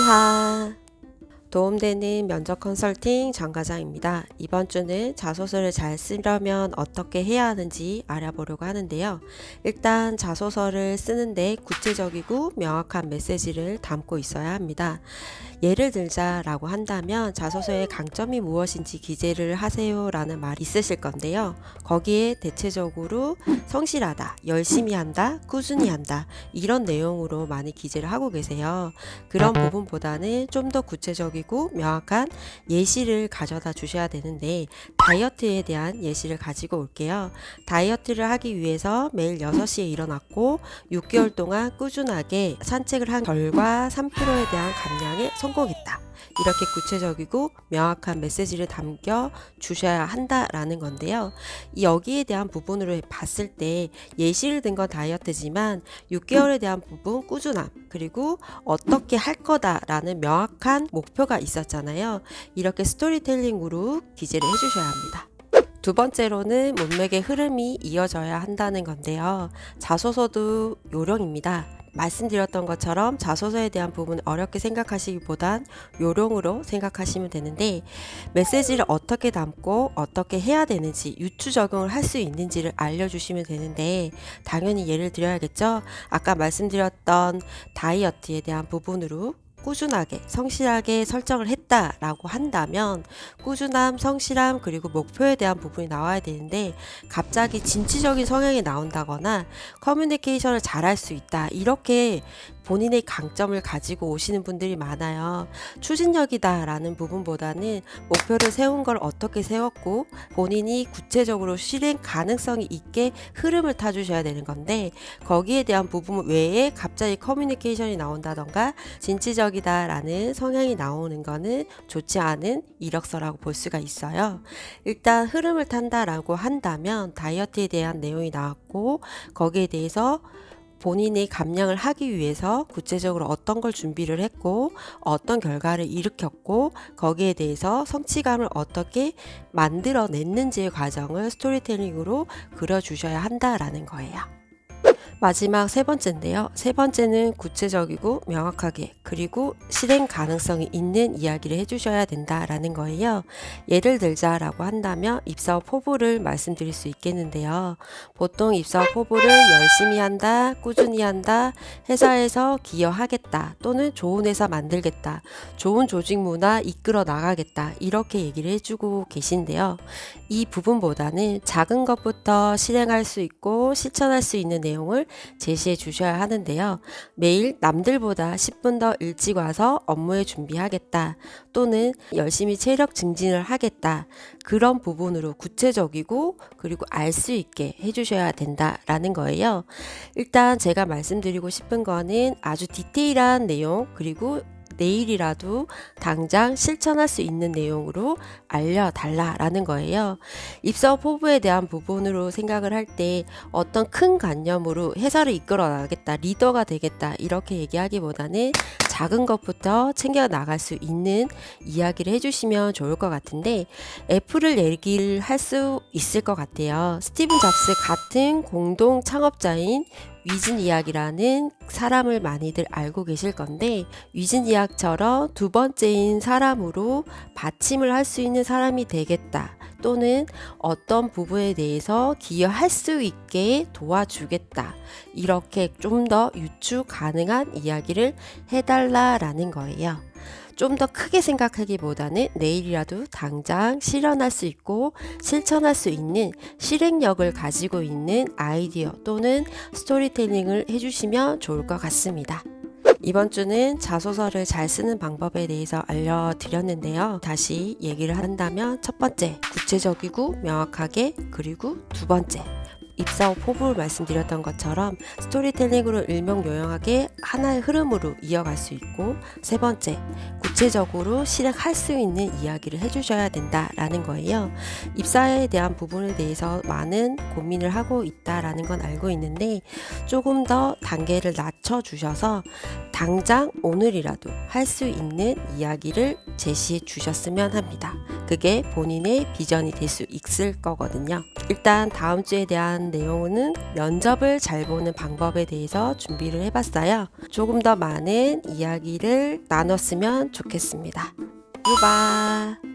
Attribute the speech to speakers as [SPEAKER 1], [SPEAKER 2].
[SPEAKER 1] 안녕하. 도움되는 면접 컨설팅 정과장입니다. 이번 주는 자소서를 잘 쓰려면 어떻게 해야 하는지 알아보려고 하는데요. 일단 자소서를 쓰는데 구체적이고 명확한 메시지를 담고 있어야 합니다. 예를 들자라고 한다면 자소서의 강점이 무엇인지 기재를 하세요 라는 말이 있으실 건데요. 거기에 대체적으로 성실하다, 열심히 한다, 꾸준히 한다 이런 내용으로 많이 기재를 하고 계세요. 그런 부분보다는 좀 더 구체적이고 명확한 예시를 가져다 주셔야 되는데, 다이어트에 대한 예시를 가지고 올게요. 다이어트를 하기 위해서 매일 6시에 일어났고 6개월 동안 꾸준하게 산책을 한 결과 3kg에 대한 감량에 성공했다. 이렇게 구체적이고 명확한 메시지를 담겨 주셔야 한다라는 건데요. 여기에 대한 부분으로 봤을 때 예시를 든 건 다이어트지만 6개월에 대한 부분 꾸준함, 그리고 어떻게 할 거다라는 명확한 목표가 있었잖아요. 이렇게 스토리텔링으로 기재를 해주셔야 합니다. 두 번째로는 문맥의 흐름이 이어져야 한다는 건데요. 자소서도 요령입니다. 말씀드렸던 것처럼 자소서에 대한 부분 어렵게 생각하시기보단 요령으로 생각하시면 되는데, 메시지를 어떻게 담고 어떻게 해야 되는지 유추 적용을 할 수 있는지를 알려주시면 되는데, 당연히 예를 드려야겠죠. 아까 말씀드렸던 다이어트에 대한 부분으로 꾸준하게 성실하게 설정을 했다라고 한다면 꾸준함, 성실함, 그리고 목표에 대한 부분이 나와야 되는데, 갑자기 진취적인 성향이 나온다거나 커뮤니케이션을 잘할 수 있다 이렇게 본인의 강점을 가지고 오시는 분들이 많아요. 추진력이다 라는 부분보다는 목표를 세운 걸 어떻게 세웠고 본인이 구체적으로 실행 가능성이 있게 흐름을 타주셔야 되는 건데, 거기에 대한 부분 외에 갑자기 커뮤니케이션이 나온다던가 진취적이다 라는 성향이 나오는 거는 좋지 않은 이력서라고 볼 수가 있어요. 일단 흐름을 탄다라고 한다면 다이어트에 대한 내용이 나왔고, 거기에 대해서 본인이 감량을 하기 위해서 구체적으로 어떤 걸 준비를 했고 어떤 결과를 일으켰고 거기에 대해서 성취감을 어떻게 만들어냈는지의 과정을 스토리텔링으로 그려주셔야 한다라는 거예요. 마지막 세 번째인데요. 세 번째는 구체적이고 명확하게, 그리고 실행 가능성이 있는 이야기를 해주셔야 된다라는 거예요. 예를 들자라고 한다면 입사업 포부를 말씀드릴 수 있겠는데요. 보통 입사업 포부를 열심히 한다, 꾸준히 한다, 회사에서 기여하겠다, 또는 좋은 회사 만들겠다, 좋은 조직 문화 이끌어 나가겠다 이렇게 얘기를 해주고 계신데요. 이 부분보다는 작은 것부터 실행할 수 있고 실천할 수 있는 내용을 제시해 주셔야 하는데요. 매일 남들보다 10분 더 일찍 와서 업무에 준비하겠다, 또는 열심히 체력 증진을 하겠다, 그런 부분으로 구체적이고 그리고 알 수 있게 해주셔야 된다라는 거예요. 일단 제가 말씀드리고 싶은 거는 아주 디테일한 내용, 그리고 내일이라도 당장 실천할 수 있는 내용으로 알려달라라는 거예요. 입사업 포부에 대한 부분으로 생각을 할 때 어떤 큰 관념으로 회사를 이끌어 나가겠다, 리더가 되겠다 이렇게 얘기하기보다는 작은 것부터 챙겨 나갈 수 있는 이야기를 해주시면 좋을 것 같은데, 애플을 얘기를 할 수 있을 것 같아요. 스티븐 잡스 같은 공동 창업자인 위즈니악이라는 사람을 많이들 알고 계실 건데, 위즈니악처럼 두 번째인 사람으로 받침을 할 수 있는 사람이 되겠다, 또는 어떤 부분에 대해서 기여할 수 있게 도와주겠다, 이렇게 좀 더 유추 가능한 이야기를 해달라라는 거예요. 좀 더 크게 생각하기보다는 내일이라도 당장 실현할 수 있고 실천할 수 있는 실행력을 가지고 있는 아이디어 또는 스토리텔링을 해주시면 좋을 것 같습니다. 이번 주는 자소서를 잘 쓰는 방법에 대해서 알려드렸는데요. 다시 얘기를 한다면 첫 번째, 구체적이고 명확하게, 그리고 두 번째, 입사업 포부를 말씀드렸던 것처럼 스토리텔링으로 일명요연하게 하나의 흐름으로 이어갈 수 있고, 세 번째, 구체적으로 실행할 수 있는 이야기를 해주셔야 된다라는 거예요. 입사에 대한 부분에 대해서 많은 고민을 하고 있다라는 건 알고 있는데 조금 더 단계를 낮춰주셔서 당장 오늘이라도 할 수 있는 이야기를 제시해 주셨으면 합니다. 그게 본인의 비전이 될 수 있을 거거든요. 일단 다음 주에 대한 내용은 면접을 잘 보는 방법에 대해서 준비를 해봤어요. 조금 더 많은 이야기를 나눴으면 좋겠습니다. 유바!